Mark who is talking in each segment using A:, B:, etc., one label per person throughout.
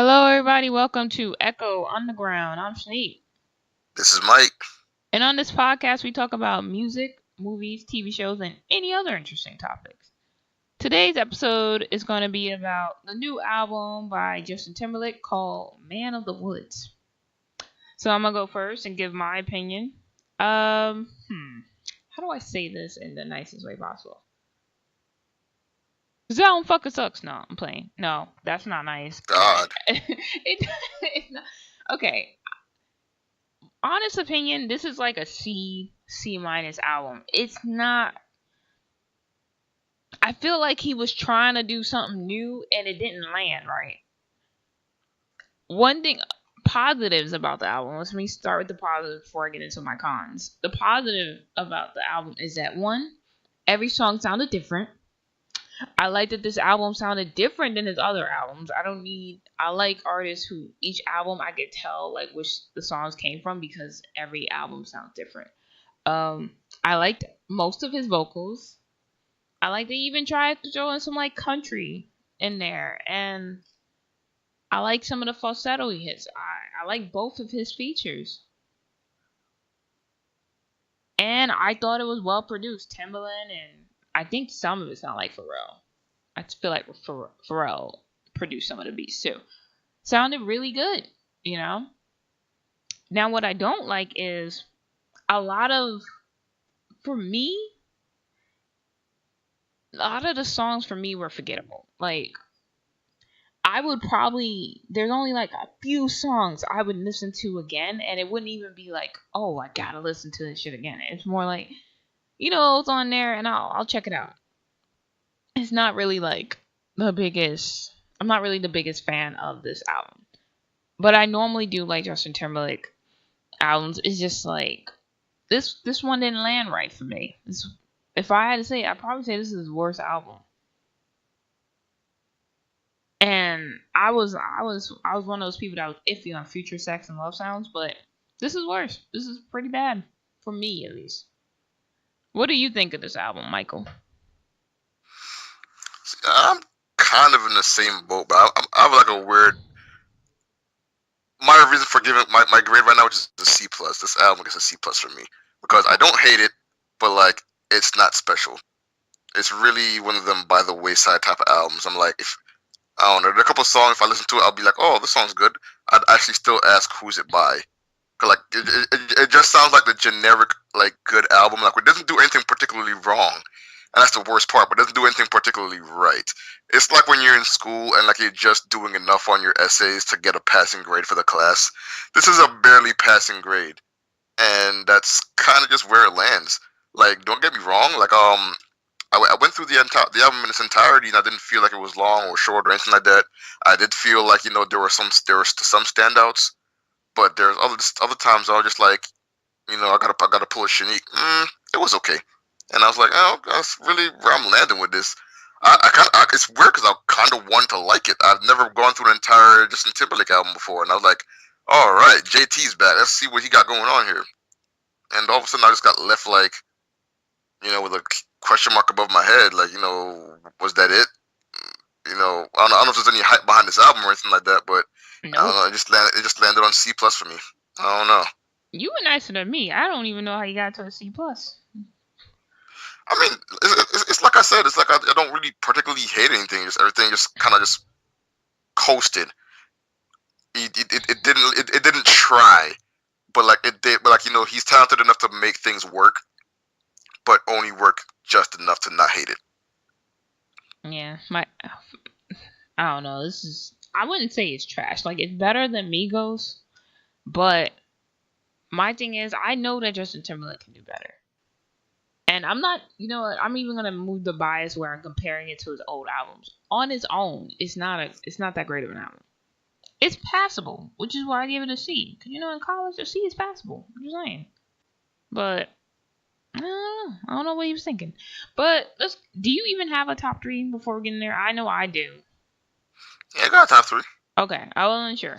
A: Hello, everybody. Welcome to Echo Underground. I'm Shanique.
B: This is Mike.
A: And on this podcast, we talk about music, movies, TV shows, and any other interesting topics. Today's episode is going to be about the new album by Justin Timberlake called Man of the Woods. So I'm going to go first and give my opinion. How do I say this in the nicest way possible? This album fucking sucks. No, I'm playing. No, that's not nice.
B: God.
A: It's not. Okay, honest opinion, this is like a C minus album. It's not. I feel like he was trying to do something new and it didn't land right. One thing positives about the album. Let me start with the positive before I get into my cons. The positive about the album is that one, every song sounded different. I like that this album sounded different than his other albums. I like artists who each album I could tell like which the songs came from because every album sounds different. I liked most of his vocals. I like they even tried to throw in some like country in there, and I like some of the falsetto he hits. I like both of his features, and I thought it was well produced. Timbaland and I think some of it sound like Pharrell. I feel like Pharrell produced some of the beats too. Sounded really good, you know. Now what I don't like is a lot of for me a lot of the songs for me were forgettable. Like I would probably there's only like a few songs I would listen to again and it wouldn't even be like, "Oh, I got to listen to this shit again." It's more like, it's on there and I'll check it out. It's not really like the biggest I'm not really the biggest fan of this album. But I normally do like Justin Timberlake albums. It's just like this one didn't land right for me. If I had to say, I'd probably say this is his worst album. And I was one of those people that was iffy on Future Sex and Love Sounds, but this is worse. This is pretty bad for me at least. What do you think of this album, Michael?
B: I'm kind of in the same boat, but I have like a weird. My reason for giving my grade right now, which is a C plus. This album gets a C plus for me because I
A: Okay.
B: don't hate it, but like it's not special. It's really one of them by the wayside type of albums. I'm like, if I don't know, there are a couple of songs. If I listen to it, I'll be like, oh, this song's good. I'd actually still ask who's it by. Cause like it just sounds like the generic like good album. Like it doesn't do anything particularly wrong, and that's the worst part. But it doesn't do anything particularly right. It's like when you're in school and like you're just doing enough on your essays to get a passing grade for the class. This is a barely passing grade, and that's kind of just where it lands. Like don't get me wrong. Like I went through the album in its entirety, and I didn't feel like it was long or short or anything like that. I did feel like there were some standouts, but there's other times I was just like, I gotta pull a Shanique. It was okay, and I was like, oh, that's really where I'm landing with this. It's weird because I kind of want to like it. I've never gone through an entire Justin Timberlake album before, and I was like, all right, JT's back. Let's see what he got going on here. And all of a sudden, I just got left like, with a question mark above my head. Like, was that it? I don't know if there's any hype behind this album or anything like that, but I don't
A: Nope.
B: know. It just landed on C plus for me. I don't know.
A: You were nicer than me. I don't even know how you got to a C plus.
B: I mean, it's like I said. It's like I don't really particularly hate anything. Just everything just kind of just coasted. It didn't try, but like it did. But like he's talented enough to make things work, but only work just enough to not hate it.
A: Yeah, I don't know. I wouldn't say it's trash. Like it's better than Migos, but my thing is I know that Justin Timberlake can do better. And I'm not, you know what? I'm even gonna move the bias where I'm comparing it to his old albums. On its own, it's not that great of an album. It's passable, which is why I give it a C. Cause in college a C is passable. I'm just saying. But I don't know. I don't know what he was thinking. But do you even have a top three before we get in there? I know I do.
B: Yeah, I got top three.
A: Okay, I wasn't sure.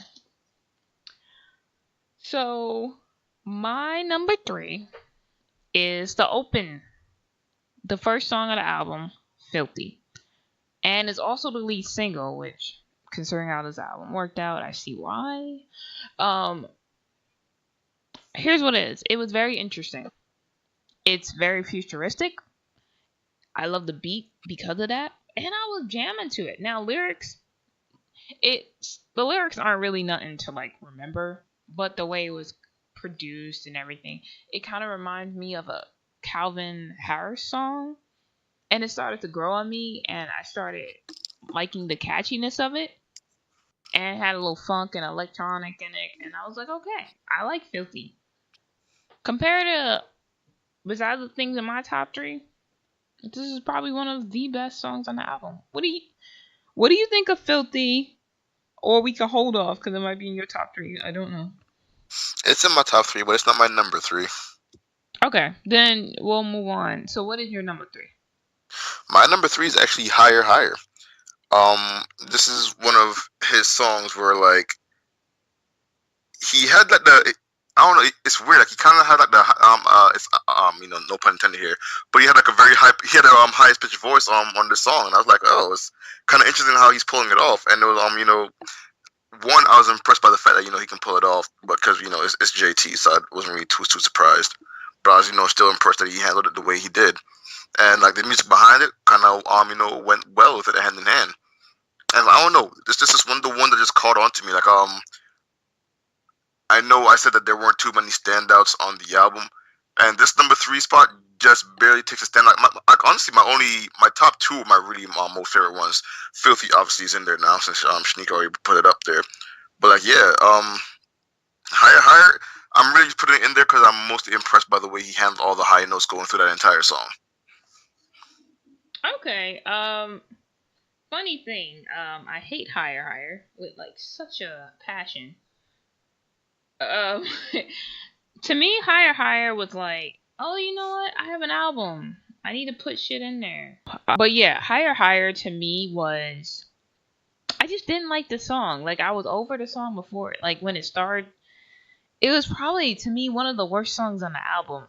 A: So my number three is the first song of the album, Filthy. And it's also the lead single, which considering how this album worked out, I see why. Um, Here's what it is. It was very interesting. It's very futuristic. I love the beat because of that, and I was jamming to it. Now the lyrics aren't really nothing to like remember, but the way it was produced and everything, it kind of reminds me of a Calvin Harris song, and it started to grow on me, and I started liking the catchiness of it, and it had a little funk and electronic in it, and I was like, okay, I like Filthy. Compared to besides the things in my top three, this is probably one of the best songs on the album. What do you think of Filthy? Or we can hold off because it might be in your top three. I don't know.
B: It's in my top 3, but it's not my number 3.
A: Okay, then we'll move on. So, what is your number 3?
B: My number 3 is actually Higher Higher. This is one of his songs where like he had like the I don't know. It's weird. Like he kind of had like the it's no pun intended here, but he had like a very high. He had a highest pitched voice on the song, and I was like, oh, it's kind of interesting how he's pulling it off. And it was one, I was impressed by the fact that he can pull it off, because it's JT, so I wasn't really too surprised. But I was still impressed that he handled it the way he did, and like the music behind it kind of went well with it hand in hand. And I don't know, this is the one that just caught on to me. Like I know I said that there weren't too many standouts on the album, and this number 3 spot just barely takes a stand. Like honestly, my top 2 of my really most favorite ones. Filthy obviously is in there now since Shanique already put it up there. But like yeah, Higher Higher, I'm really putting it in there because I'm mostly impressed by the way he handled all the high notes going through that entire song.
A: Okay. Funny thing. I hate Higher Higher with like such a passion. Um, to me, Higher Higher was like, oh, you know what? I have an album. I need to put shit in there. But yeah, Higher Higher to me was, I just didn't like the song. Like I was over the song before, like when it started. It was probably to me one of the worst songs on the album.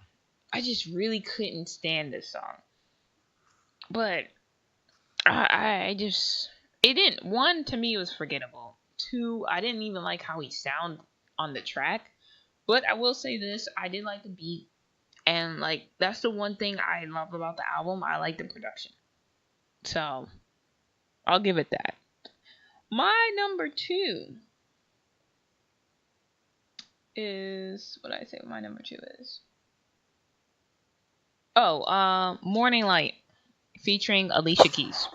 A: I just really couldn't stand this song. But I just, it didn't. One, to me, it was forgettable. Two, I didn't even like how he sounded on the track. But I will say this, I did like the beat. And, like, that's the one thing I love about the album. I like the production. So, I'll give it that. My number 2 is, what did I say my number 2 is? Oh, Morning Light, featuring Alicia Keys.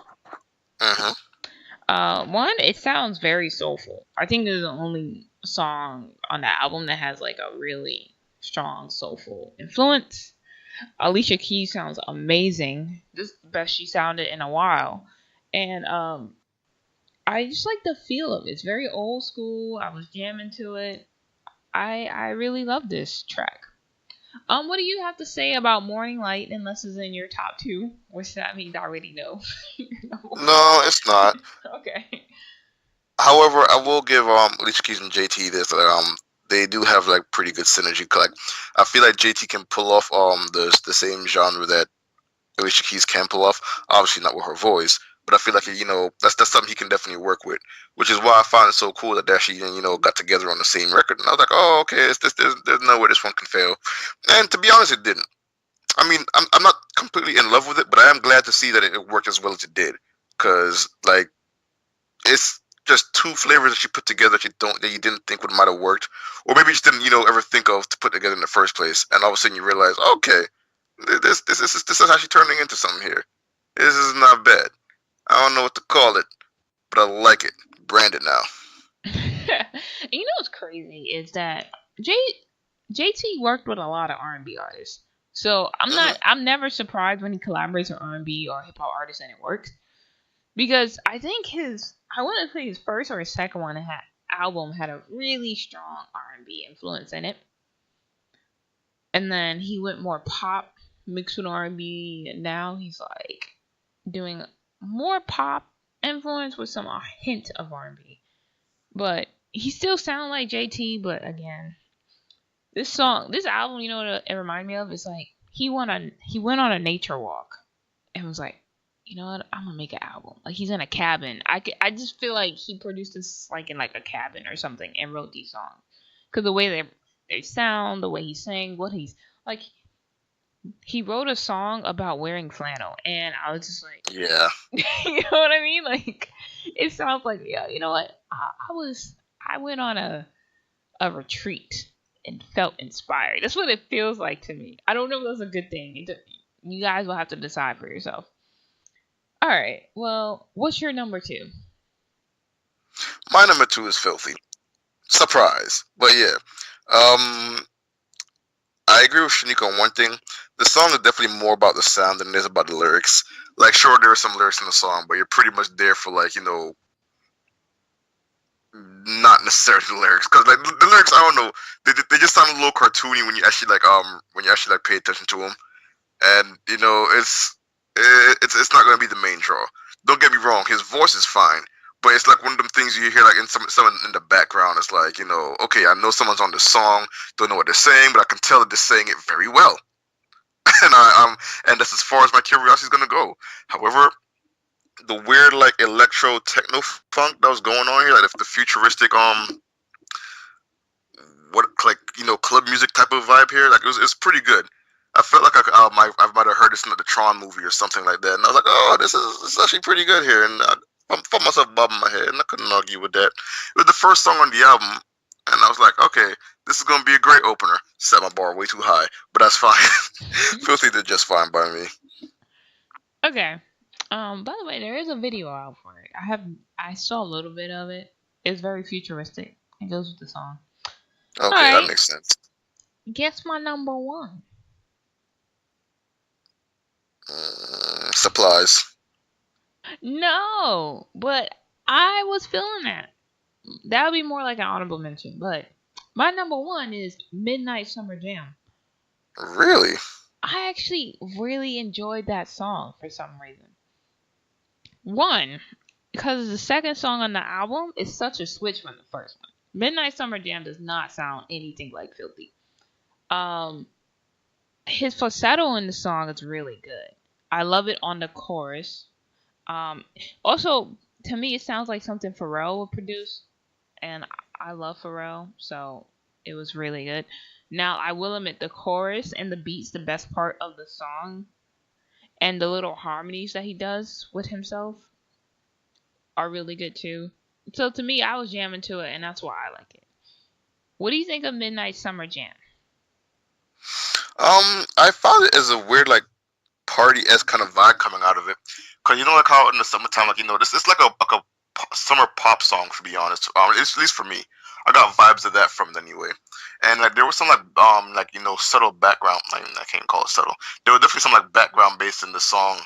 A: One, it sounds very soulful. I think it's the only song on the album that has like a really strong soulful influence. Alicia Keys sounds amazing. This is the best she sounded in a while. And I just like the feel of it. It's very old school. I was jamming to it. I really love this track. What do you have to say about Morning Light, unless it's in your top 2? Which that means I already know.
B: No, it's not.
A: Okay.
B: However, I will give Alicia Keys and JT this. They do have like pretty good synergy. Like I feel like JT can pull off the same genre that Alicia Keys can pull off. Obviously not with her voice, but I feel like that's something he can definitely work with. Which is why I find it so cool that they actually got together on the same record. And I was like, oh okay, there's no way this one can fail. And to be honest, it didn't. I mean, I'm not completely in love with it, but I am glad to see that it worked as well as it did. Cause like it's just 2 flavors that you put together that you didn't think might have worked, or maybe you just didn't ever think of to put together in the first place, and all of a sudden you realize, okay, this is actually turning into something here. This is not bad. I don't know what to call it, but I like it. Brand it now.
A: You know what's crazy is that JT worked with a lot of R&B artists, so I'm never surprised when he collaborates with R&B or hip hop artists and it works. Because I think I want to say his first or his second album had a really strong R&B influence in it. And then he went more pop mixed with R&B. And now he's like doing more pop influence with some hint of R&B. But he still sounds like JT. But again, this album, you know what it reminded me of? It's like he went on a nature walk and was like, you know what? I'm gonna make an album. Like he's in a cabin. I just feel like he produced this like in like a cabin or something and wrote these songs. Cause the way they sound, the way he sang, what he's like, he wrote a song about wearing flannel, and I was just like,
B: Yeah.
A: you know what I mean? Like, it sounds like, yeah, you know what? I went on a retreat and felt inspired. That's what it feels like to me. I don't know if that's a good thing. You guys will have to decide for yourself. All right. Well, what's your number two?
B: My number two is Filthy. Surprise. But yeah. Um I agree with Shanika on one thing. The song is definitely more about the sound than it is about the lyrics. Like sure there are some lyrics in the song, but you're pretty much there for like, not necessarily the lyrics. Cause like the lyrics, I don't know, they just sound a little cartoony when you actually like pay attention to them. And it's not going to be the main draw. Don't get me wrong, his voice is fine, but it's like one of them things you hear like in someone in the background. It's like okay, I know someone's on the song, don't know what they're saying, but I can tell that they're saying it very well, and and that's as far as my curiosity is going to go. However, the weird like electro techno funk that was going on here, like the futuristic what like club music type of vibe here. Like it's pretty good. I felt like I might have heard this in the Tron movie or something like that, and I was like, oh, this is actually pretty good here, and I found myself bobbing my head, and I couldn't argue with that. It was the first song on the album, and I was like, okay, this is gonna be a great opener. Set my bar way too high, but that's fine. Filthy did just fine by me.
A: Okay. By the way, there is a video out for it. I saw a little bit of it. It's very futuristic. It goes with the song. All
B: Okay, that
A: right.
B: makes sense.
A: Guess my number one.
B: Supplies.
A: No, but I was feeling that. That would be more like an honorable mention. But my number one is Midnight Summer Jam.
B: Really?
A: I actually really enjoyed that song for some reason. One, because the second song on the album is such a switch from the first one. Midnight Summer Jam does not sound anything like Filthy. Um, his falsetto in the song is really good. I love it on the chorus. Um, Also, to me, it sounds like something Pharrell would produce, and I love Pharrell, so it was really good. Now, I will admit the chorus and the beats, the best part of the song, and the little harmonies that he does with himself are really good too. So to me, I was jamming to it, and that's why I like it. What do you think of Midnight Summer Jam?
B: I found it as a weird like party esque kind of vibe coming out of it. Cause like how in the summertime, like this it's like a summer pop song to be honest. At least for me, I got vibes of that from it anyway. And like there was some like subtle background. I can't call it subtle. There was definitely some like background bass in the song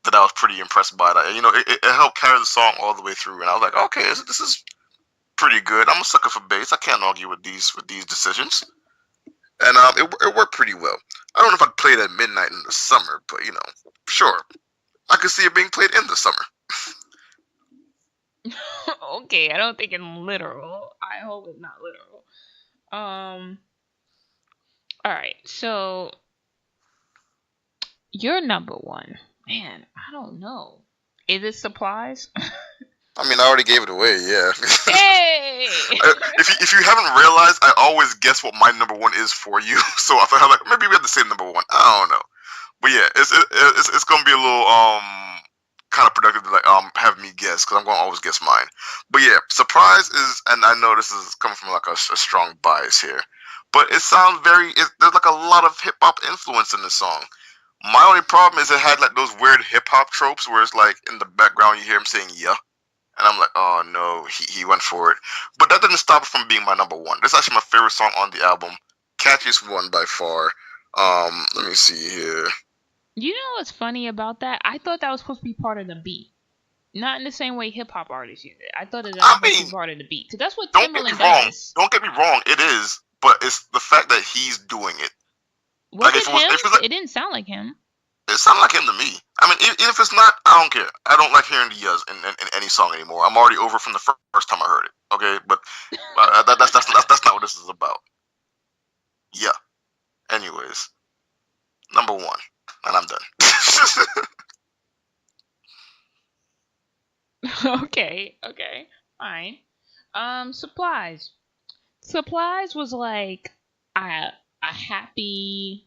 B: that I was pretty impressed by. That it helped carry the song all the way through. And I was like, okay, this is pretty good. I'm a sucker for bass. I can't argue with these decisions. And it worked pretty well. I don't know if I'd play it at midnight in the summer, but sure, I could see it being played in the summer.
A: Okay, I don't think in literal. I hope it's not literal. Um. All right, so your number one, man. I don't know. Is it Supplies?
B: I mean, I already gave it away. Yeah.
A: Hey.
B: If you haven't realized, I always guess what my number one is for you. So I thought like maybe we have the same number one. I don't know, but yeah, it's gonna be a little kind of productive to like have me guess because I'm gonna always guess mine. But yeah, surprise is, and I know this is coming from like a strong bias here, but it sounds there's like a lot of hip hop influence in this song. My only problem is it had like those weird hip hop tropes where it's like in the background you hear him saying yeah. And I'm like, oh no, he went for it. But that didn't stop it from being my number one. This is actually my favorite song on the album. Catchiest one by far. Let me see here.
A: You know what's funny about that? I thought that was supposed to be part of the beat. Not in the same way hip hop artists use it. I thought that was supposed to be part of the beat. Because that's what Timberlake does.
B: Don't get me wrong, it is. But it's the fact that he's doing it.
A: Was it him? It didn't sound like him.
B: It sounded like him to me. I mean, even if it's not, I don't care. I don't like hearing the yas in any song anymore. I'm already over from the first time I heard it. Okay, but that's not what this is about. Yeah. Anyways, number one, and I'm done.
A: Fine. Supplies. Supplies was like a happy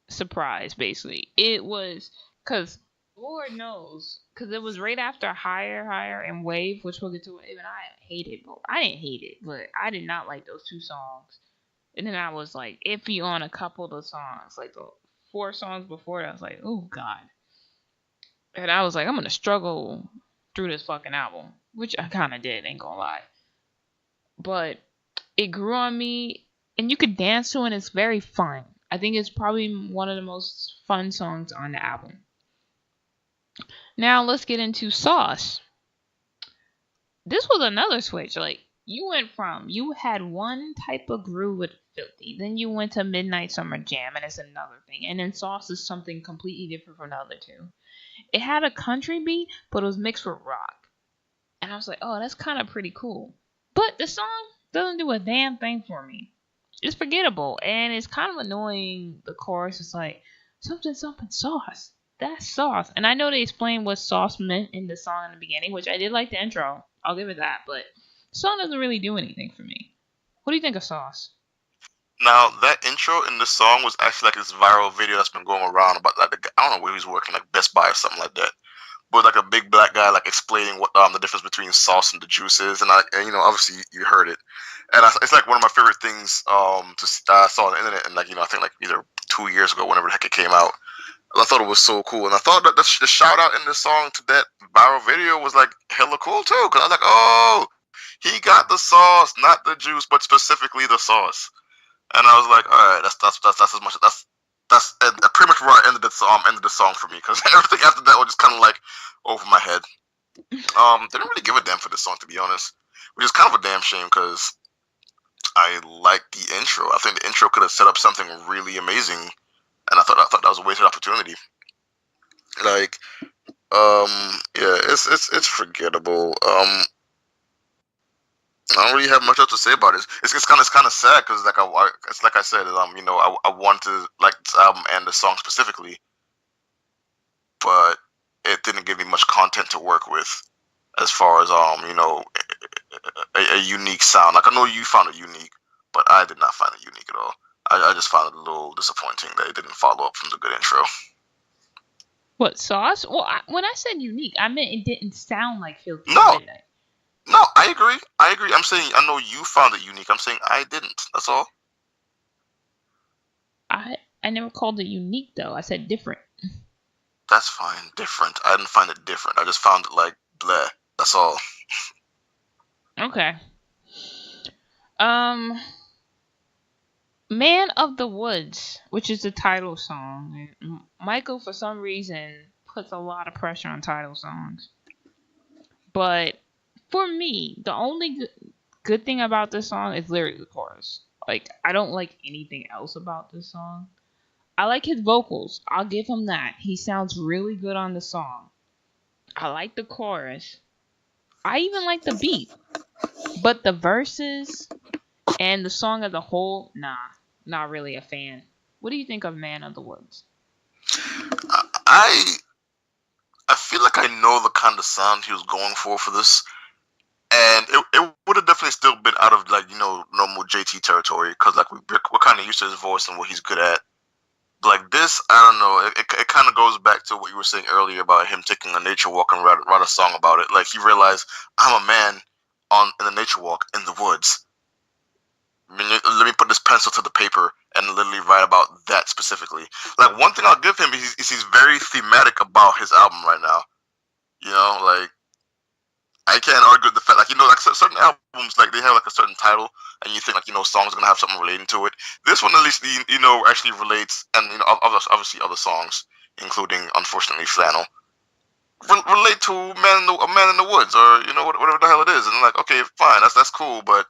A: surprise, basically. It was because Lord knows, because it was right after Higher, and Wave, which we'll get to. Even I hated both. I didn't hate it, but I did not like those two songs. And then I was like iffy on a couple of the songs, like the 4 songs before that. I was like, oh god. And I was like, I'm gonna struggle through this fucking album, which I kind of did. Ain't gonna lie, but it grew on me, and you could dance to it, and it's very fun. I think it's probably one of the most fun songs on the album. Now let's get into Sauce. This was another switch. Like, you went from, you had one type of groove with Filthy, then you went to Midnight Summer Jam, and it's another thing. And then Sauce is something completely different from the other two. It had a country beat, but it was mixed with rock. And I was like, oh, that's kind of pretty cool. But the song doesn't do a damn thing for me. It's forgettable, and it's kind of annoying. The chorus is like, something, something, sauce. That's sauce. And I know they explained what sauce meant in the song in the beginning, which I did like the intro. I'll give it that. But the song doesn't really do anything for me. What do you think of Sauce?
B: Now that intro in the song was actually like this viral video that's been going around about like I don't know where he was working, like Best Buy or something like that. But like a big black guy like explaining what the difference between sauce and the juice is, and you know obviously you heard it, and it's like one of my favorite things I saw on the internet, and like I think like either 2 years ago, whenever the heck it came out. I thought it was so cool, and I thought that the shout out in the song to that viral video was like hella cool too, because I was like, oh, he got the sauce, not the juice, but specifically the sauce. And I was like, all right, that's as much that's pretty much where I ended the song for me, because everything after that was just kind of like over my head. Didn't really give a damn for this song, to be honest, which is kind of a damn shame because I like the intro. I think the intro could have set up something really amazing, and I thought that was a wasted opportunity. Like, yeah, it's forgettable. I don't really have much else to say about it. It's kind of sad because it's like I said, I want to like this album and the song specifically, but it didn't give me much content to work with as far as a unique sound. Like I know you found it unique, but I did not find it unique at all. I just found it a little disappointing that it didn't follow up from the good intro.
A: What, Sauce? Well, when I said unique, I meant it didn't sound like Filthy
B: Midnight. No, I agree. I'm saying I know you found it unique. I'm saying I didn't. That's all.
A: I never called it unique though. I said different.
B: That's fine. Different. I didn't find it different. I just found it like bleh. That's all.
A: Okay. Man of the Woods, which is the title song. Michael, for some reason, puts a lot of pressure on title songs. But for me, the only good thing about this song is literally the chorus. Like, I don't like anything else about this song. I like his vocals. I'll give him that. He sounds really good on the song. I like the chorus. I even like the beat. But the verses and the song as a whole, nah. Not really a fan. What do you think of Man of the Woods?
B: I feel like I know the kind of sound he was going for this. And it would have definitely still been out of like normal JT territory because like we're kind of used to his voice and what he's good at. But like this, I don't know. It kind of goes back to what you were saying earlier about him taking a nature walk and write a song about it. Like he realized I'm a man in a nature walk in the woods. Let me put this pencil to the paper and literally write about that specifically. Like one thing I'll give him is he's very thematic about his album right now. Like. I can't argue with the fact, like certain albums, like they have like a certain title, and you think songs are gonna have something relating to it. This one at least, actually relates, and obviously other songs, including unfortunately Flannel, relate to a man in the woods, or whatever the hell it is. And I'm like, okay, fine, that's cool, but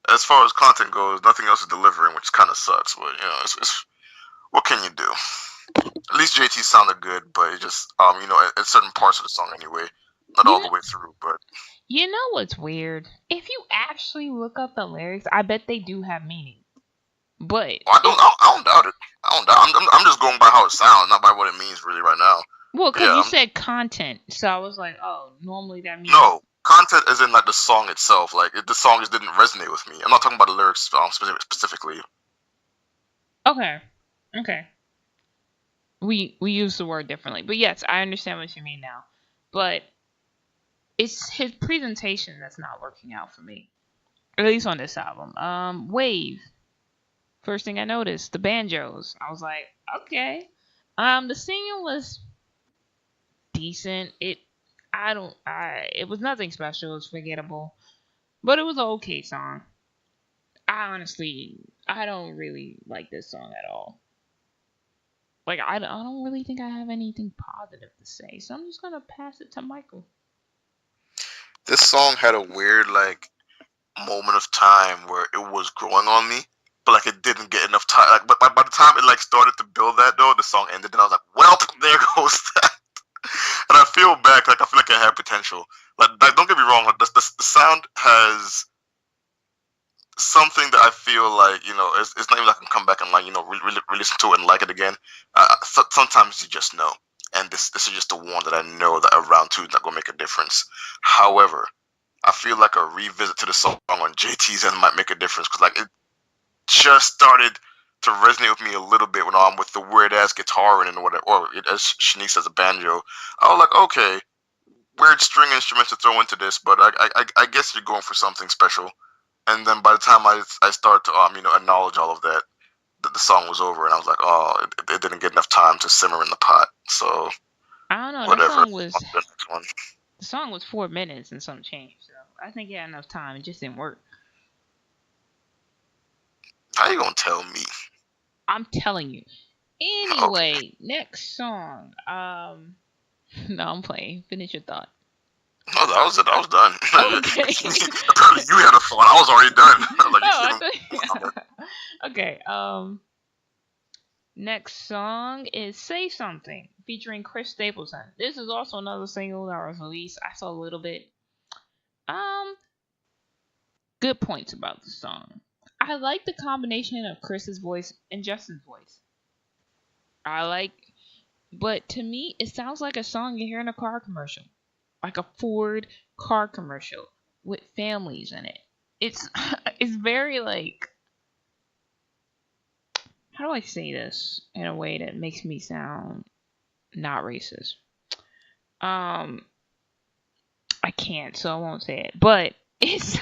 B: as far as content goes, nothing else is delivering, which kind of sucks. But it's what can you do? At least JT sounded good, but it just at certain parts of the song anyway. Not all the way through, but...
A: You know what's weird? If you actually look up the lyrics, I bet they do have meaning. But...
B: I don't doubt it. I'm just going by how it sounds, not by what it means really right now.
A: Well, because you said content, so I was like, oh, normally that means...
B: No, Content is in like the song itself. Like the song just didn't resonate with me. I'm not talking about the lyrics specifically.
A: Okay. Okay. We use the word differently, but yes, I understand what you mean now. But it's his presentation that's not working out for me, at least on this album. Wave. First thing I noticed, the banjos. I was like, okay. The singing was decent. It was nothing special. It was forgettable, but it was an okay song. I don't really like this song at all. Like, I don't really think I have anything positive to say, so I'm just gonna pass it to Michael.
B: This song had a weird like moment of time where it was growing on me, but like it didn't get enough time. Like, but by the time it like started to build that though, the song ended, and I was like, well, there goes that. And I feel back, like I feel like it had potential. Like don't get me wrong, like the sound has something that I feel like it's not even like I can come back and like listen to it and like it again. Sometimes you just know, and this is just the one that I know that a round two is not gonna make a difference. However, I feel like a revisit to the song on JT's end might make a difference because like it just started to resonate with me a little bit when I'm with the weird ass guitar and whatever, or as Shanice says, a banjo. I was like, okay, weird string instruments to throw into this, but I guess you're going for something special. And then by the time I start to acknowledge all of that, the song was over, and I was like, oh, it didn't get enough time to simmer in the pot. So
A: I don't know.
B: whatever. On
A: The
B: next one.
A: song was 4 minutes and some change, so I think it had enough time. It just didn't work.
B: How you gonna tell me?
A: I'm telling you. Anyway, okay. Next song. No, I'm playing. Finish your thought.
B: No, that was it. I was done.
A: Okay.
B: You had a thought. I was already done.
A: Like, okay. Next song is "Say Something" featuring Chris Stapleton. This is also another single that was released. I saw a little bit. Good points about the song. I like the combination of Chris's voice and Justin's voice. But to me, it sounds like a song you hear in a car commercial, like a Ford car commercial with families in it. It's very like, how do I say this in a way that makes me sound not racist? I can't, so I won't say it. But it's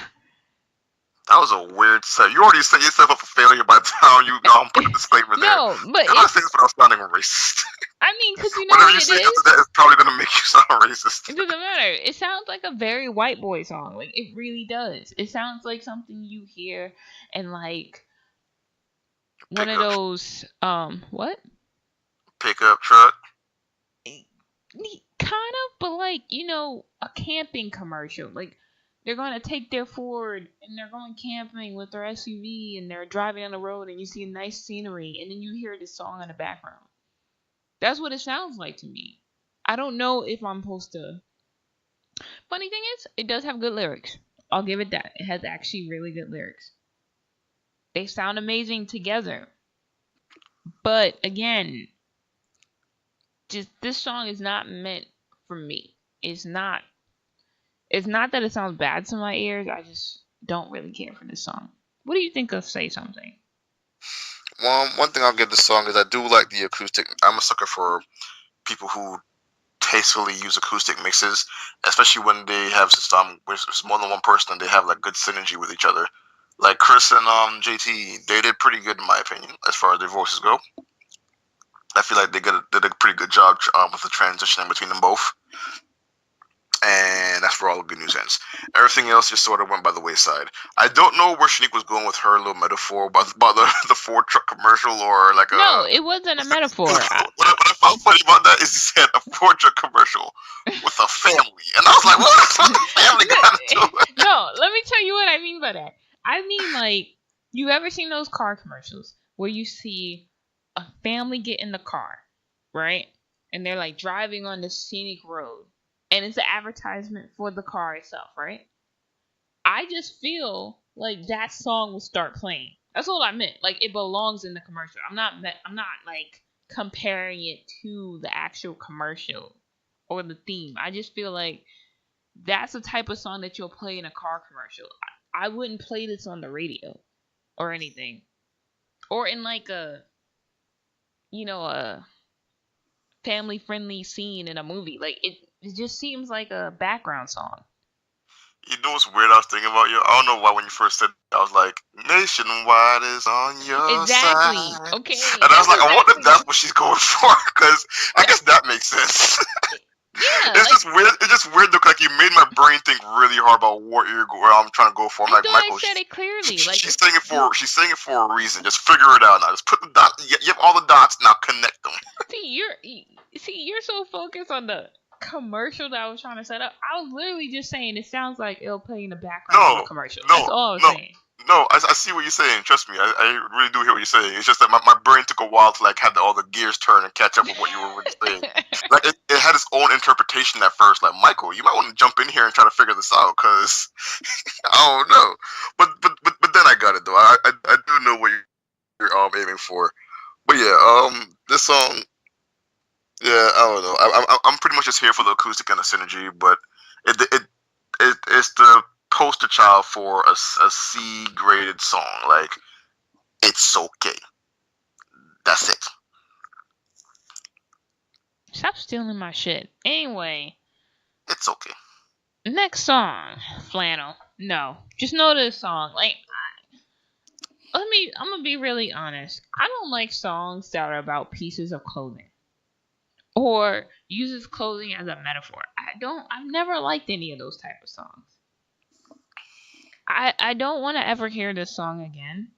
B: that was a weird set. You already set yourself up for failure by the time you put the disclaimer there.
A: No, but
B: I say this without sounding racist.
A: I mean, because you know
B: whatever
A: what
B: you say
A: it is.
B: That is probably gonna make you sound racist.
A: It doesn't matter. It sounds like a very white boy song. Like, it really does. It sounds like something you hear in like one of those what?
B: Pickup truck.
A: Kind of, but like, a camping commercial. Like, they're gonna take their Ford and they're going camping with their SUV and they're driving on the road and you see nice scenery and then you hear this song in the background. That's what it sounds like to me. I don't know if I'm supposed to. Funny thing is, it does have good lyrics. I'll give it that. It has actually really good lyrics. They sound amazing together. But again, just this song is not meant for me. It's not that it sounds bad to my ears. I just don't really care for this song. What do you think of "Say Something"?
B: One thing I'll give this song is I do like the acoustic. I'm a sucker for people who tastefully use acoustic mixes, especially when they have with more than one person and they have like good synergy with each other. Like Chris and JT, they did pretty good in my opinion as far as their voices go. I feel like did a pretty good job with the transitioning between them both. And that's where all the good news ends. Everything else just sort of went by the wayside. I don't know where Shanique was going with her little metaphor about the Ford truck commercial or like a...
A: No, it wasn't a metaphor.
B: What I found funny about that is he said a Ford truck commercial with a family. And I was like, what the family got to do it?
A: No, let me tell you what I mean by that. I mean, like, you ever seen those car commercials where you see a family get in the car, right? And they're like driving on the scenic road. And it's an advertisement for the car itself, right? I just feel like that song will start playing. That's all I meant. Like, it belongs in the commercial. I'm not like comparing it to the actual commercial or the theme. I just feel like That's the type of song that you'll play in a car commercial. I wouldn't play this on the radio or anything, or in like a family friendly scene in a movie. Like it just seems like a background song.
B: You know what's weird? I was thinking about you. I don't know why when you first said that, I was like, Nationwide is on your
A: Exactly.
B: side.
A: Okay,
B: And I was
A: that's
B: like, I wonder if
A: exactly.
B: that's what she's going for. Because I guess that makes sense.
A: Yeah,
B: It's
A: like
B: just weird. It's just weird, though. Like, you made my brain think really hard about where I'm trying to go for. I'm
A: I
B: like,
A: thought I
B: Michael,
A: said it clearly. Like
B: she's saying it for a reason. Just figure it out now. Just put the dot. You have all the dots, now connect them.
A: you're so focused on the commercial that I was trying to set up. I was literally just saying it sounds like it'll play in the background of a
B: No,
A: commercial. That's
B: no,
A: all I was
B: no,
A: saying.
B: no. I see what you're saying. Trust me, I really do hear what you're saying. It's just that my brain took a while to like have all the gears turn and catch up with what you were really saying. Like it had its own interpretation at first. Like, Michael, you might want to jump in here and try to figure this out, because I don't know. But then I got it though. I do know what you're aiming for. But yeah, this song, yeah, I don't know. I'm pretty much just here for the acoustic and the synergy, but it's the poster child for a C graded song. Like, it's okay. That's it.
A: Stop stealing my shit. Anyway,
B: It's okay.
A: next song, Flannel. No, just know this song. Like, I'm gonna be really honest. I don't like songs that are about pieces of clothing or uses clothing as a metaphor. I've never liked any of those type of songs. I don't want to ever hear this song again,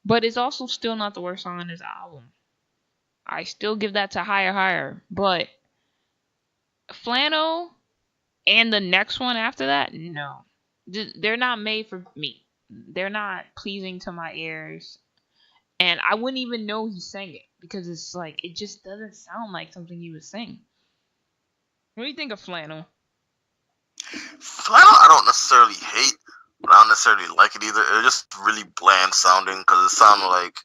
A: but it's also still not the worst song on this album. I still give that to Higher Higher, but Flannel and the next one after that, no. They're not made for me. They're not pleasing to my ears. And I wouldn't even know he sang it because it's like it just doesn't sound like something he would sing. What do you think of Flannel?
B: Flannel, I don't necessarily hate, but I don't necessarily like it either. It's just really bland sounding, because it sounded like,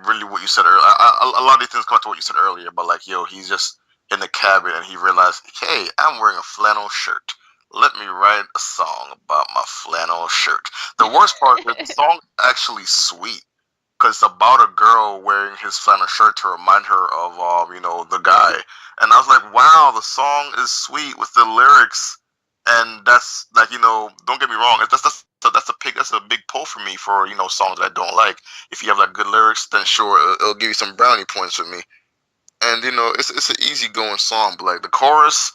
B: really what you said earlier. A lot of these things come to what you said earlier, but like, yo, he's just in the cabin and he realized, hey, I'm wearing a flannel shirt. Let me write a song about my flannel shirt. The worst part is the song is actually sweet, because it's about a girl wearing his flannel shirt to remind her of, the guy. And I was like, wow, the song is sweet with the lyrics, and that's like, don't get me wrong, that's a big pull for me for songs that I don't like. If you have like good lyrics, then sure, it'll give you some brownie points with me. And it's an easy going song, but like the chorus,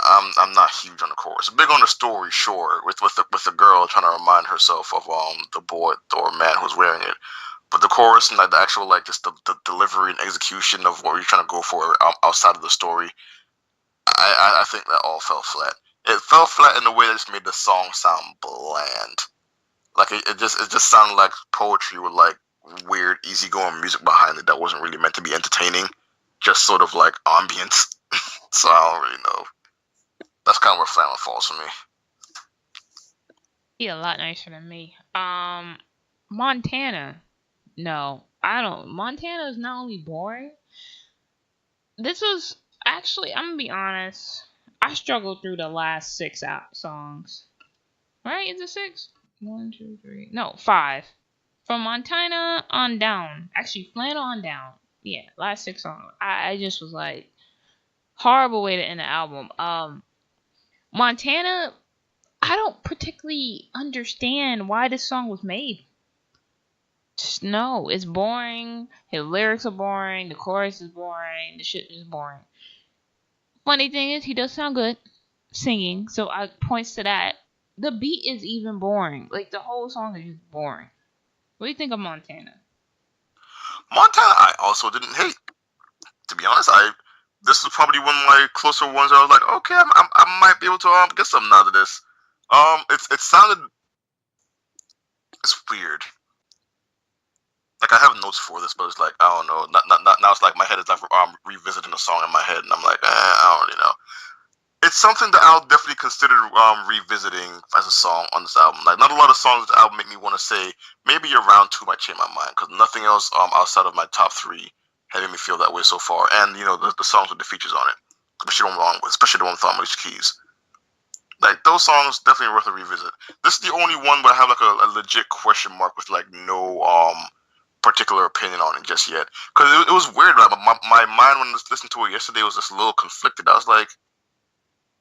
B: I'm not huge on the chorus. Big on the story, sure, with the girl trying to remind herself of the boy or man who's wearing it. But the chorus and like the actual like just the delivery and execution of what you're trying to go for outside of the story, I think that all fell flat. It fell flat in a way that just made the song sound bland. Like it just sounded like poetry with like weird, easygoing music behind it that wasn't really meant to be entertaining. Just sort of like ambience. So I don't really know. That's kind of where Flannel falls for me.
A: He a lot nicer than me. Montana. No, I don't. Montana is not only boring. This was actually. I'm gonna be honest. I struggled through the last six songs. Right? Is it six? One, two, three. No, five. From Montana on down. Actually, Flannel on down. Yeah, last six songs. I just was like horrible way to end the album. Montana. I don't particularly understand why this song was made. Just no, it's boring. His lyrics are boring. The chorus is boring. The shit is boring. Funny thing is, he does sound good singing, so I points to that. The beat is even boring. Like the whole song is just boring. What do you think of Montana?
B: Montana, I also didn't hate. To be honest, this was probably one of my closer ones where I was like, okay, I might be able to get something out of this. It sounded, it's weird. Like, I have notes for this, but it's like, I don't know. Not now. It's like my head is like revisiting a song in my head, and I'm like, I don't really know. It's something that I'll definitely consider revisiting as a song on this album. Like, not a lot of songs on this album make me want to say maybe your round two might change my mind, because nothing else outside of my top three had made me feel that way so far. And the songs with the features on it. especially the one with Alicia Keys. Like those songs definitely worth a revisit. This is the only one where I have like a legit question mark with like no particular opinion on it just yet. Because it was weird. Like, my mind when I was listening to it yesterday was just a little conflicted. I was like,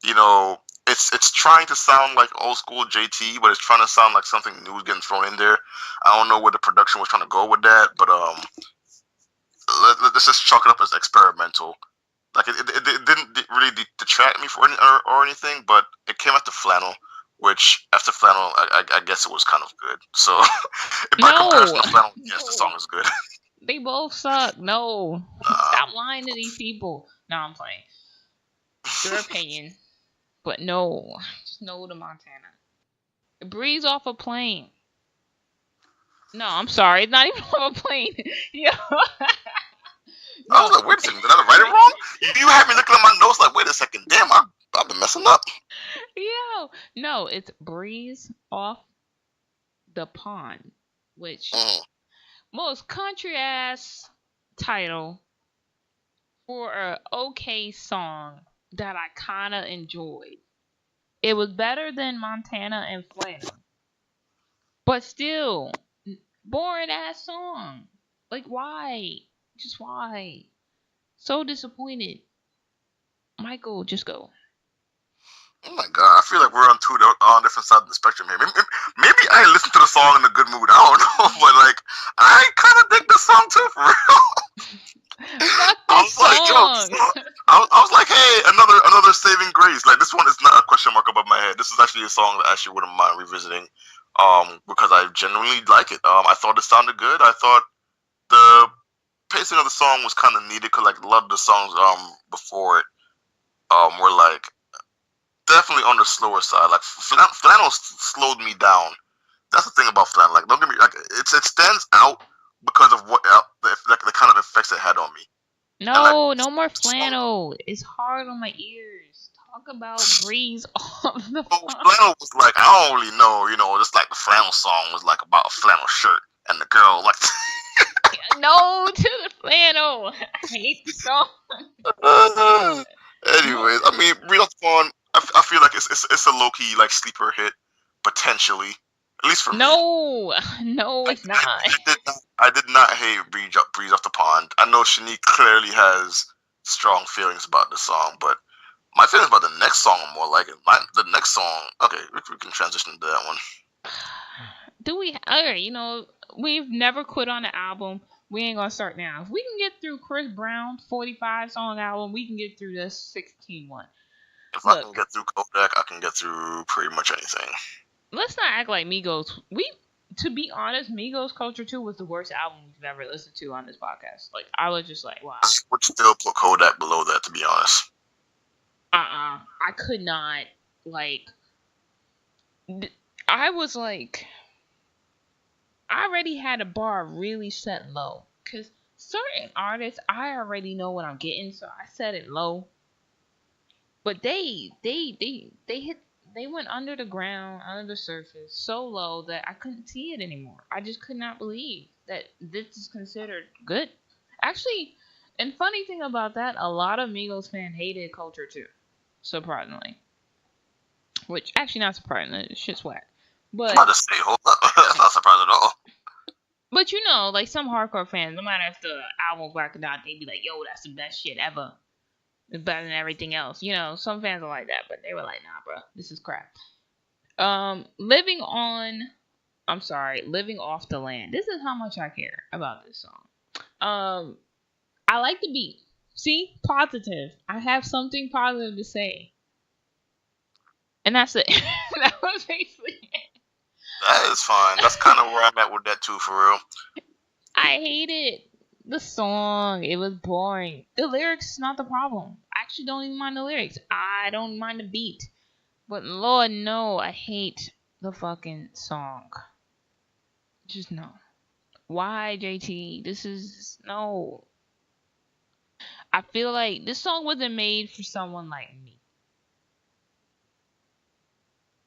B: you know, it's trying to sound like old school JT, but it's trying to sound like something new is getting thrown in there. I don't know where the production was trying to go with that, but let's just chalk it up as experimental. Like it didn't really detract me for or anything, but it came after Flannel, which after Flannel, I guess it was kind of good. So by comparison
A: No,
B: to Flannel, yes, the song is good.
A: they both suck. No, stop lying to these people. No, I'm playing. Your opinion, but no, just no to Montana. Breeze off a plane. No, I'm sorry, it's not even off a plane. Yo,
B: I was
A: no,
B: like, wait a second, did I write it wrong? You had me looking at my notes like, wait a second, damn, I've been messing up.
A: yo, no, it's Breeze off the pond, which
B: Mm.
A: most country ass title for a okay song that I kind of enjoyed. It was better than Montana and Flannel, but still boring ass song. Like why? Just why? So disappointed. Michael, just go.
B: Oh my god, I feel like we're on on different sides of the spectrum here. Maybe I listened to the song in a good mood. I don't know, but like I kind of dig this song too, for real.
A: Fuck
B: I
A: this
B: was like, yo,
A: song.
B: I was like, hey, another saving grace. Like this one is not a question mark above my head. This is actually a song that I actually wouldn't mind revisiting, because I genuinely like it. I thought it sounded good. I thought the pacing of the song was kind of needed because like a lot of the songs before it were like definitely on the slower side. Like Flannel slowed me down. That's the thing about Flannel. Like don't get me like it stands out because of what the kind of effects it had on me. And like
A: No, no more
B: song,
A: flannel. It's hard on my ears. Talk about breeze off the phone.
B: Flannel was like I don't really know, just like the Flannel song was like about a flannel shirt and the girl like.
A: No to the flannel. I hate the song.
B: Anyways, I mean, Real Spawn. I feel like it's a low key like sleeper hit potentially, at least for me.
A: No, no, it's not.
B: I did not hate Breeze Off the Pond. I know Shanique clearly has strong feelings about the song, but my feelings about the next song are more like it. The next song, okay, we can transition to that one.
A: Do we? Okay, we've never quit on the album. We ain't gonna start now. If we can get through Chris Brown's 45 song album, we can get through this 16 one.
B: If I can
A: Look,
B: get through Kodak, I can get through pretty much anything.
A: let's not act like Migos. To be honest, Migos Culture 2 was the worst album we've ever listened to on this podcast. Like, I was just like, wow.
B: I would still put Kodak below that, to be honest.
A: I could not, like, I was like, I already had a bar really set low. Because certain artists, I already know what I'm getting, so I set it low. But they went under the ground, under the surface, so low that I couldn't see it anymore. I just could not believe that this is considered good. Actually, and funny thing about that, a lot of Migos fans hated Culture too, surprisingly. Which actually not surprising, shit's whack. But
B: I'm about to say, hold up, that's not surprising at all.
A: but like some hardcore fans, no matter if the album's whack or not, they'd be like, "Yo, that's the best shit ever." It's better than everything else. Some fans are like that, but they were like, nah, bro, this is crap. Living off the land. This is how much I care about this song. I like the beat. See, positive. I have something positive to say, and that's it. That was basically it.
B: That is fine. That's kind of where I'm at with that too, for real.
A: I hated the song. It was boring. The lyrics is not the problem. I actually don't even mind the lyrics. I don't mind the beat. But Lord, no, I hate the fucking song. Just no. Why, JT? This is no. I feel like this song wasn't made for someone like me.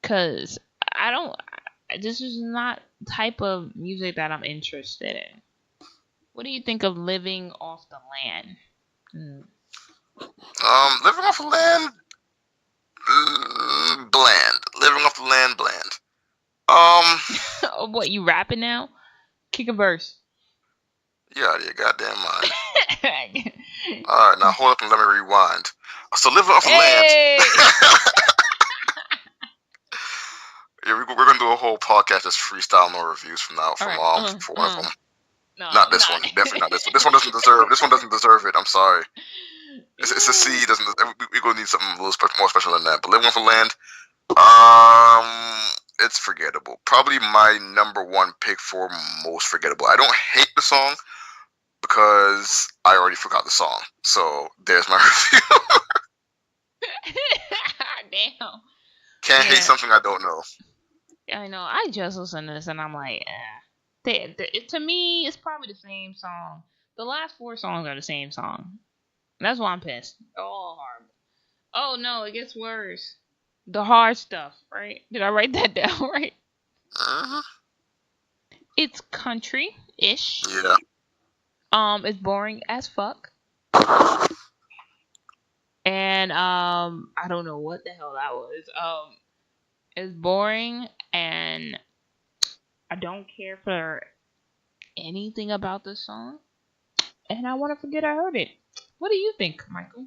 A: Cause I don't. This is not the type of music that I'm interested in. What do you think of living off the land?
B: Living off the land, bland. Living off the land, bland. Um,
A: Oh, what, you rapping now? Kick a verse.
B: you out of your goddamn mind. All right, now hold up and let me rewind. So living off the land.
A: Hey!
B: Yeah, we're gonna do a whole podcast just freestyle no reviews from now
A: All
B: from
A: right.
B: for one of them.
A: No,
B: Not this
A: not.
B: one. Definitely not this one. This one doesn't deserve. This one doesn't deserve it. I'm sorry. It's a C. Doesn't. We gonna need something a little more special than that. But living off the land. It's forgettable. Probably my number one pick for most forgettable. I don't hate the song because I already forgot the song. So there's my review.
A: Damn.
B: Can't hate
A: Yeah,
B: something I don't know.
A: I know. I just listened to this and I'm like, to me, it's probably the same song. The last 4 songs are the same song. That's why I'm pissed. They're all horrible. Oh no, it gets worse. The hard stuff, right? Did I write that down right?
B: Mm-hmm.
A: It's country-ish.
B: Yeah.
A: It's boring as fuck. And I don't know what the hell that was. It's boring and I don't care for anything about this song. And I want to forget I heard it. What do you think, Michael?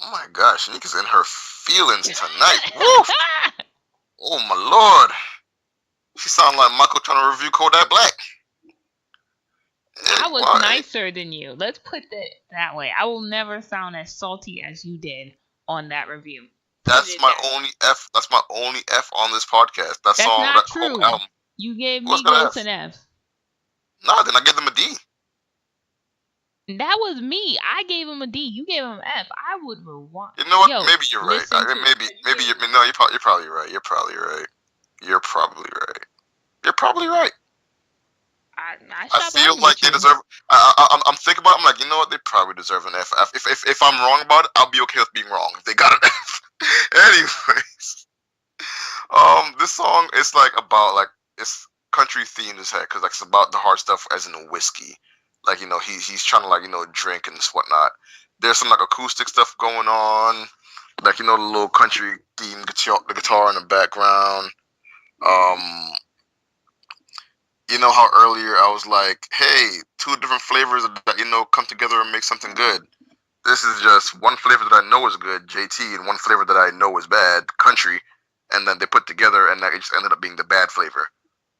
B: Oh my gosh, Nika's in her feelings tonight. Woo! Oh my lord. She sound like Michael trying to review Kodak Black.
A: I
B: Hey,
A: was
B: why?
A: nicer than you. Let's put it that way. I will never sound as salty as you did on that review.
B: That's my only F. That's my only F on this podcast. That
A: That's
B: song,
A: not
B: that whole
A: true.
B: album.
A: You gave
B: What's that
A: Migos
B: F?
A: an F.
B: Nah, then I give them a D.
A: That was me. I gave him a D. You gave him an F. I would rewind.
B: You know what?
A: Yo,
B: maybe you're right. Maybe you. No, you're probably right. You're probably right. You're probably right. You're probably right. I feel like they deserve. I'm thinking about it. I'm like, you know what? They probably deserve an F. If I'm wrong about it, I'll be okay with being wrong. If they got an F. Anyways, this song is like about like it's country themed as heck because like it's about the hard stuff as in whiskey. Like he's trying to like drink and whatnot. There's some like acoustic stuff going on, like the little country themed guitar, the guitar in the background. Um, you know how earlier I was like, hey, 2 different flavors that come together and make something good. This is just one flavor that I know is good, JT, and one flavor that I know is bad, country, and then they put together and it just ended up being the bad flavor.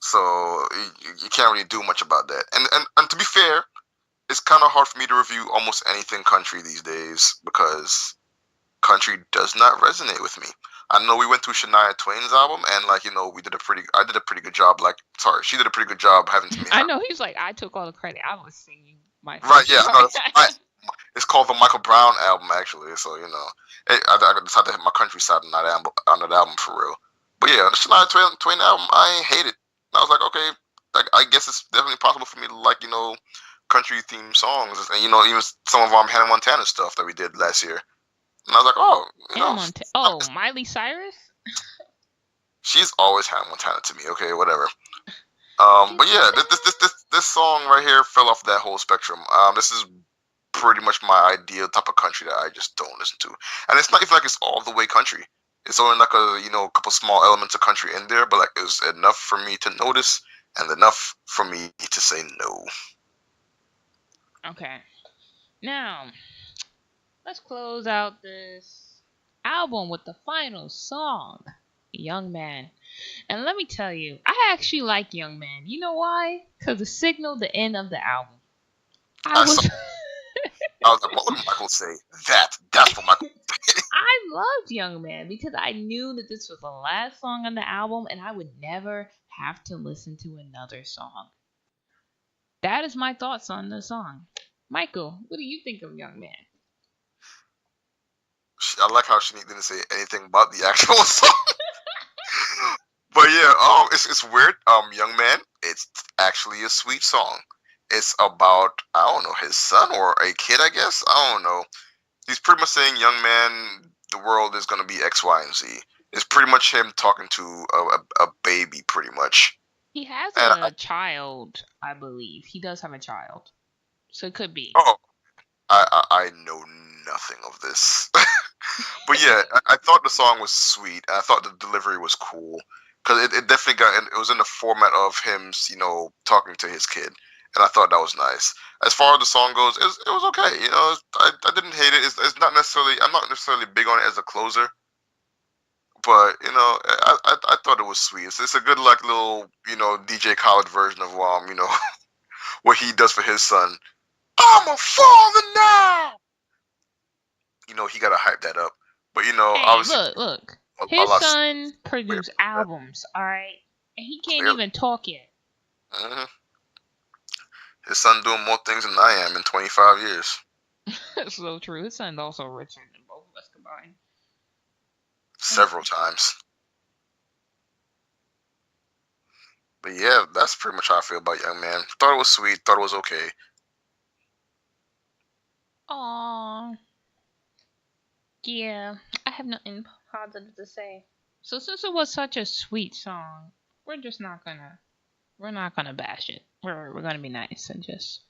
B: So you can't really do much about that. And to be fair, it's kind of hard for me to review almost anything country these days because country does not resonate with me. I know we went through Shania Twain's album and like I did a pretty good job. Like sorry, she did a pretty good job having to me.
A: I know he's like I took all the credit. I was singing my
B: right. Yeah, no, it's called the Michael Brown album actually. So I decided to hit my country side on that album for real. But yeah, the Shania Twain album, I ain't hate it. And I was like, okay, like, I guess it's definitely possible for me to like country themed songs and even some of Hannah Montana stuff that we did last year. And I was like,
A: Miley Cyrus.
B: She's always Hannah Montana to me. Okay, whatever. But yeah, this song right here fell off that whole spectrum. This is pretty much my ideal type of country that I just don't listen to, and it's not even like it's all the way country. It's only like a couple small elements of country in there, but like it was enough for me to notice and enough for me to say no.
A: Okay, now let's close out this album with the final song, Young Man. And let me tell you, I actually like Young Man. You know why? Because it signaled the end of the album. I was
B: like, what would Michael say? That's what Michael
A: I loved Young Man because I knew that this was the last song on the album and I would never have to listen to another song. That is my thoughts on the song. Michael, what do you think of Young Man?
B: I like how she didn't say anything about the actual song. But yeah, it's weird. Young Man, it's actually a sweet song. It's about I don't know his son or a kid, I guess. I don't know. He's pretty much saying, "Young man, the world is gonna be X, Y, and Z." It's pretty much him talking to a baby, pretty much.
A: He has a child, I believe. He does have a child, so it could be.
B: Oh, I know nothing of this. But yeah, I thought the song was sweet. I thought the delivery was cool because it definitely got. It was in the format of him, talking to his kid, and I thought that was nice. As far as the song goes, it was okay. I didn't hate it. It's not necessarily. I'm not necessarily big on it as a closer, but I thought it was sweet. It's a good like little DJ Khaled version of what he does for his son. I'm a father now. He got to hype that up. But
A: Hey,
B: obviously
A: look.
B: a
A: His
B: lot
A: son
B: way
A: produced
B: from that.
A: albums, alright? And he can't
B: Clearly,
A: even talk yet.
B: hmm his son doing more things than I am in 25 years,
A: That's so true. His son's also richer than both of us combined. Mm.
B: several times. But yeah, that's pretty much how I feel about Young Man. Thought it was sweet. Thought it was okay.
A: Aww. Yeah, I have nothing positive to say. So since it was such a sweet song, we're just not gonna we're not gonna bash it. We're gonna be nice and just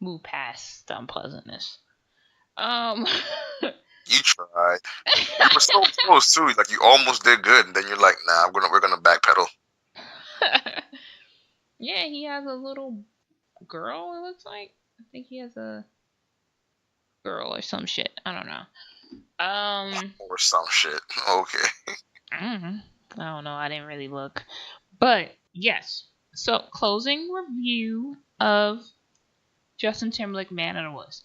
A: move past the unpleasantness. Um
B: You tried. You were so close too. Like you almost did good, and then you're like, nah, we're gonna backpedal.
A: Yeah, he has a little girl, it looks like. I think he has a girl or some shit. I don't know.
B: Or some shit. Okay.
A: I don't know. I didn't really look. But yes. So closing review of Justin Timberlake Man of the Woods.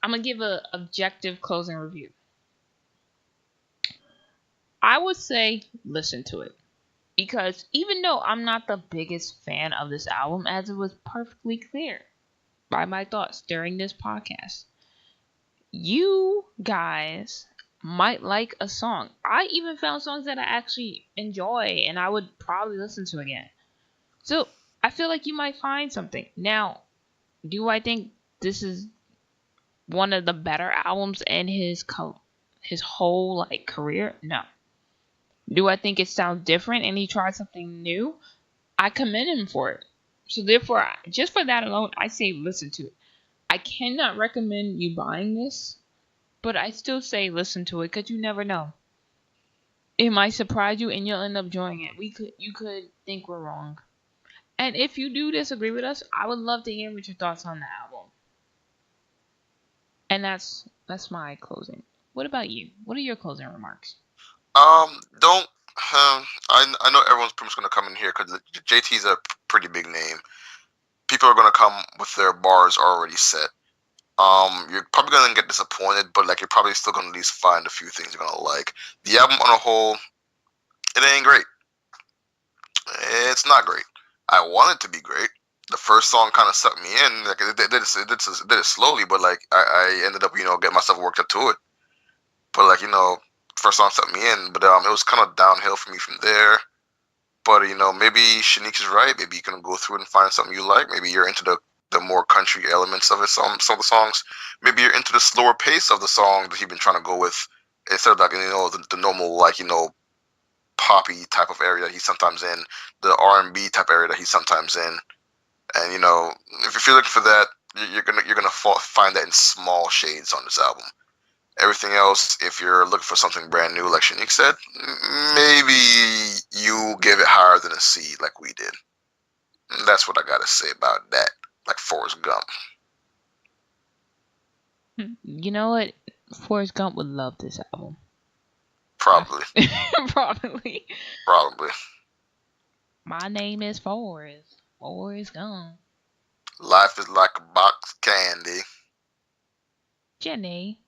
A: I'm gonna give a objective closing review. I would say listen to it. Because even though I'm not the biggest fan of this album, as it was perfectly clear by my thoughts during this podcast, you guys might like a song. I even found songs that I actually enjoy and I would probably listen to again. So I feel like you might find something. Now, do I think this is one of the better albums in his whole like career? No. Do I think it sounds different and he tried something new? I commend him for it. So therefore, just for that alone, I say listen to it. I cannot recommend you buying this, but I still say listen to it because you never know. It might surprise you and you'll end up enjoying it. You could think we're wrong. And if you do disagree with us, I would love to hear what your thoughts on the album. And that's my closing. What about you? What are your closing remarks?
B: Don't. I know everyone's pretty much gonna come in here because JT's a pretty big name. People are gonna come with their bars already set. You're probably gonna get disappointed, but like you're probably still gonna at least find a few things you're gonna like. The album on a whole, it ain't great. It's not great. I want it to be great. The first song kind of sucked me in. Like it did it slowly, but like I ended up getting myself worked up to it. But like first song sucked me in, but it was kind of downhill for me from there. But maybe Shanique is right. Maybe you can go through it and find something you like. Maybe you're into the more country elements of it. Some of the songs. Maybe you're into the slower pace of the song that he's been trying to go with instead of like the normal like poppy type of area that he's sometimes in, the R&B type area that he's sometimes in. And if you're looking for that, you're gonna find that in small shades on this album. Everything else, if you're looking for something brand new, like Shanique said, maybe you give it higher than a C, like we did. And that's what I gotta say about that. Like Forrest Gump.
A: You know what? Forrest Gump would love this album.
B: Probably.
A: Probably.
B: Probably.
A: My name is Forrest. Forrest Gump.
B: Life is like a box of candy.
A: Jenny,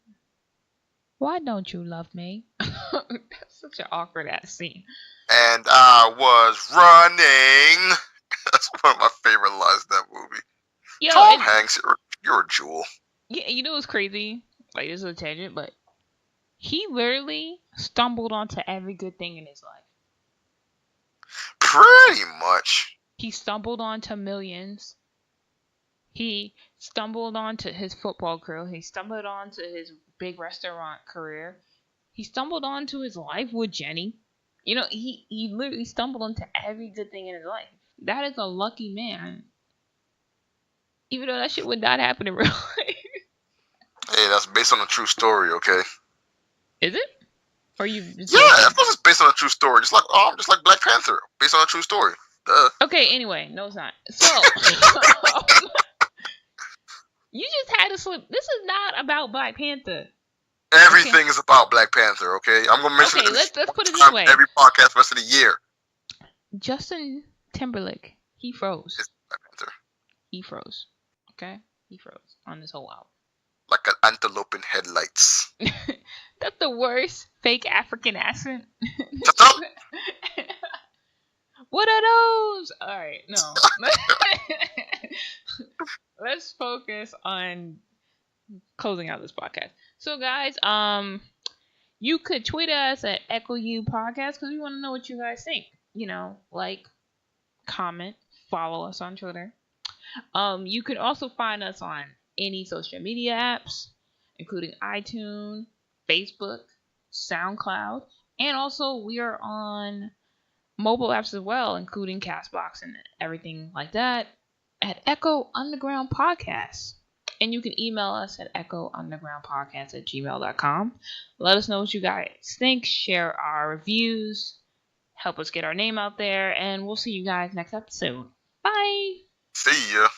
A: why don't you love me? That's such an awkward ass scene.
B: And I was running. That's one of my favorite lines in that movie.
A: Yo,
B: Tom Hanks, you're a jewel.
A: Yeah, you know what's crazy? Like, this is a tangent, but he literally stumbled onto every good thing in his life.
B: Pretty much.
A: He stumbled onto millions. He stumbled onto his football career. He stumbled onto his big restaurant career. He stumbled onto his life with Jenny. He literally stumbled onto every good thing in his life. That is a lucky man. Even though that shit would not happen in real life.
B: Hey, that's based on a true story, okay?
A: Is it? Or you just
B: Yeah,
A: joking?
B: of course it's based on a true story. Just like Black Panther, based on a true story. Duh.
A: Okay, anyway, no, it's not. So, you just had to slip. This is not about Black Panther. Okay.
B: Everything is about Black Panther, okay? I'm gonna mention it
A: Okay,
B: at least
A: let's put it this
B: time
A: way.
B: every podcast the rest of the year.
A: Justin Timberlake, he froze.
B: It's Black Panther.
A: He froze. Okay? He froze on this whole album.
B: Like an antelope in headlights.
A: That's the worst fake African accent.
B: Shut up!
A: What are those? Alright, no. Let's focus on closing out this podcast. So guys, you could tweet us at Echo U Podcast because we want to know what you guys think. You know, like, comment, follow us on Twitter. You could also find us on any social media apps, including iTunes, Facebook, SoundCloud, and also we are on mobile apps as well, including Castbox and everything like that, at Echo Underground Podcast. And you can email us at echoundergroundpodcast@gmail.com. Let us know what you guys think. Share our reviews. Help us get our name out there. And we'll see you guys next episode. Bye.
B: See ya.